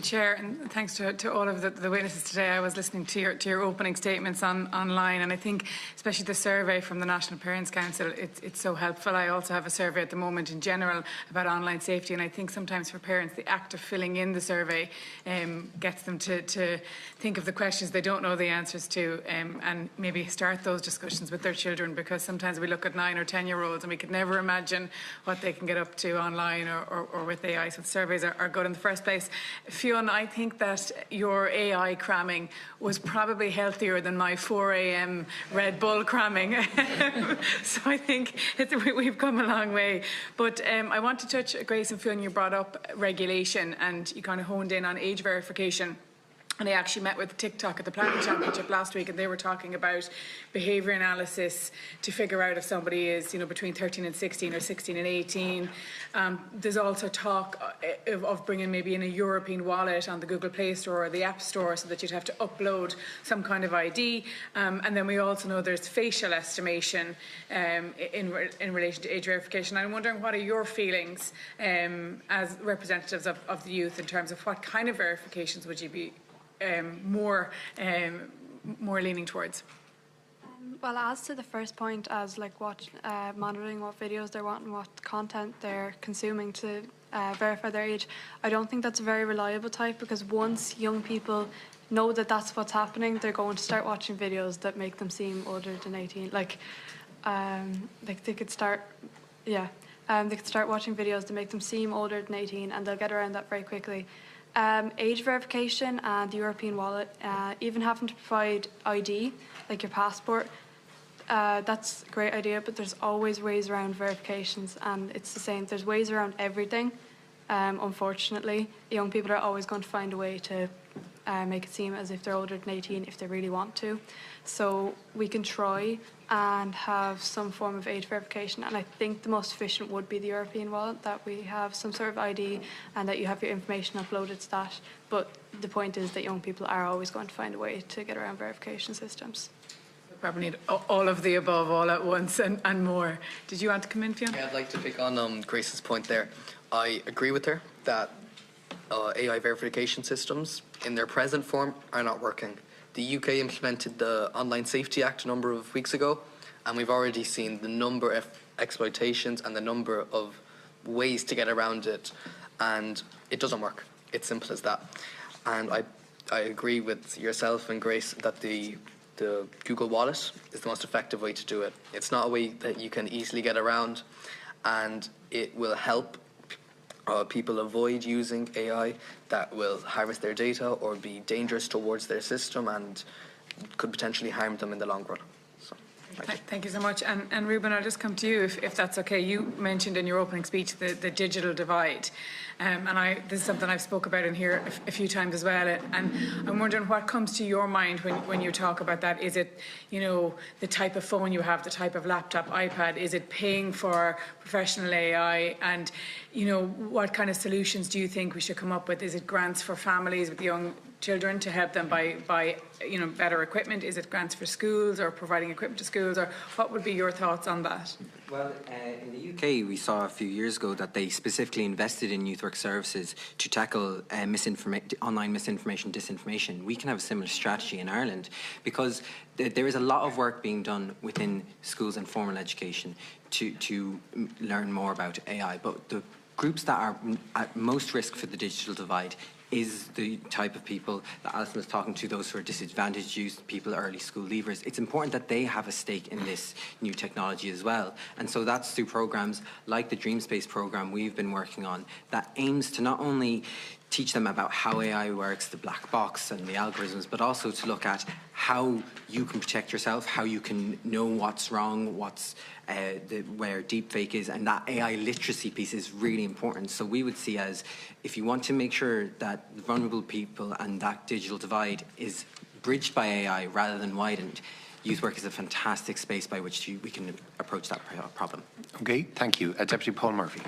Chair, and thanks to all of the witnesses today. I was listening to your opening statements online, and I think especially the survey from the National Parents Council, it's so helpful. I also have a survey at the moment in general about online safety, and I think sometimes for parents the act of filling in the survey gets them to think of the questions they don't know the answers to, and maybe start those discussions with their children, because sometimes we look at 9 or 10-year-olds and we could never imagine what they can get up to online or with AI. So the surveys are good in the first place. Fionn, I think that your AI cramming was probably healthier than my 4 a.m. Red Bull cramming. So I think we've come a long way. But I want to touch, Grace and Fionn, you brought up regulation and you kind of honed in on age verification. And I actually met with TikTok at the Planning Championship last week, and they were talking about behaviour analysis to figure out if somebody is, between 13 and 16 or 16 and 18. There's also talk of bringing maybe in a European wallet on the Google Play Store or the App Store, so that you'd have to upload some kind of ID. And then we also know there's facial estimation in relation to age verification. I'm wondering, what are your feelings as representatives of the youth in terms of what kind of verifications would you be more leaning towards? Well, as to the first point, as like monitoring what videos they're watching, what content they're consuming to verify their age, I don't think that's a very reliable type, because once young people know that that's what's happening, they're going to start watching videos that make them seem older than 18. Like they could start, they could start watching videos that make them seem older than 18, and they'll get around that very quickly. Age verification and the European wallet, even having to provide ID, like your passport, that's a great idea, but there's always ways around verifications, and it's the same. There's ways around everything. Unfortunately, young people are always going to find a way to make it seem as if they're older than 18 if they really want to. So we can try and have some form of age verification, and I think the most efficient would be the European wallet, that we have some sort of ID and that you have your information uploaded to that. But the point is that young people are always going to find a way to get around verification systems. We probably need all of the above all at once and more. Did you want to come in, Fionn? Yeah, I'd like to pick on Grace's point there. I agree with her that AI verification systems in their present form are not working. The UK implemented the Online Safety Act a number of weeks ago, and we've already seen the number of exploitations and the number of ways to get around it, and it doesn't work. It's simple as that. And I agree with yourself and Grace that the Google Wallet is the most effective way to do it. It's not a way that you can easily get around, and it will help people avoid using AI that will harvest their data or be dangerous towards their system and could potentially harm them in the long run. So, thank you so much. And Ruben, I'll just come to you if that's okay. You mentioned in your opening speech the digital divide. And this is something I've spoke about in here a few times as well. And I'm wondering what comes to your mind when you talk about that. Is it, the type of phone you have, the type of laptop, iPad? Is it paying for professional AI? And, what kind of solutions do you think we should come up with? Is it grants for families with young children to help them buy better equipment? Is it grants for schools or providing equipment to schools? Or what would be your thoughts on that? Well, in the UK, we saw a few years ago that they specifically invested in Youth Work Services to tackle online misinformation, disinformation. We can have a similar strategy in Ireland, because there is a lot of work being done within schools and formal education to learn more about AI. But the groups that are at most risk for the digital divide is the type of people that Alison was talking to, those who are disadvantaged youth, people, early school leavers. It's important that they have a stake in this new technology as well. And so that's through programs like the DreamSpace program we've been working on, that aims to not only teach them about how AI works, the black box and the algorithms, but also to look at how you can protect yourself, how you can know what's wrong, where deepfake is, and that AI literacy piece is really important. So we would see as, if you want to make sure that vulnerable people and that digital divide is bridged by AI rather than widened, youth work is a fantastic space by which we can approach that problem. Okay, thank you. Deputy Paul Murphy.